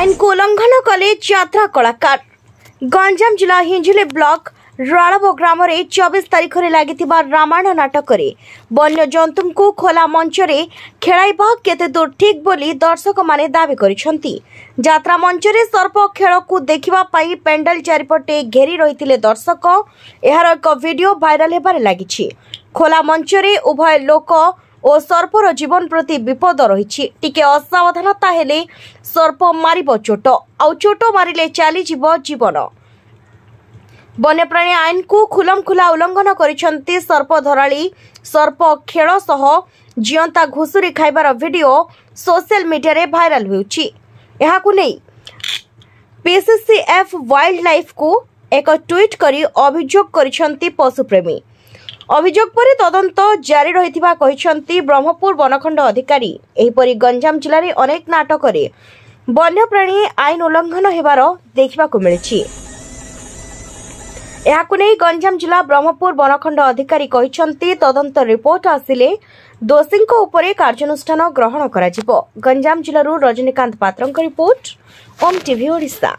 आईन को उल्लंघन कले यात्रा कलाकार। गंजाम जिला हिंजिली ब्लॉक राड़ब ग्राम 24 तारीख में लगी रामायण नाटक वन्य जंतु को खोला मंच खेलाइबा केते दूर ठीक बोली दर्शक माने दावी करिसेंती। यात्रा मंच सर्प खेल को देखिबा पाई पेंडल चारिपटे घेरी रही दर्शक। यार एक वीडियो भाइराल हेबारे लागिछि। खोला मंच उभय लोक और सर्पर जीवन प्रति विपद रही। टिके असावधानता हेले सर्प मारिब चोट आउ चोट मारिले चली जीवन। वन्यप्राणी आईन को खुलमखुला उल्लंघन करिसेंती सर्प धराली। सर्प खेल सह जियंता घुसुरी खाइबार वीडियो सोशल मीडिया रे भाइराल होउछि। एहाकु नै पीसीसीएफ वाइल्ड लाइफ को एक ट्वीट करी अभियोग करिसेंती पशुप्रेमी। अभियोग पर तदंत जारी रहिथिबा कहिसेंती ब्रह्मपुर वनखंड अधिकारी। एहिपरि गंजाम जिले में अनेक नाटक वन्यप्राणी आईन उल्लंघन हेबार देखिबाकु मिलिछि। एहाकु नै गंजाम जिला ब्रह्मपुर वनखंड अधिकारी कहिसेंती तदंत रिपोर्ट आसिले दोषींको उपरे कार्यानुष्ठान ग्रहण कराजिबो। गंजाम जिल्लारू रजनीकांत पात्रंक रिपोर्ट, ओम टीवी ओडिशा।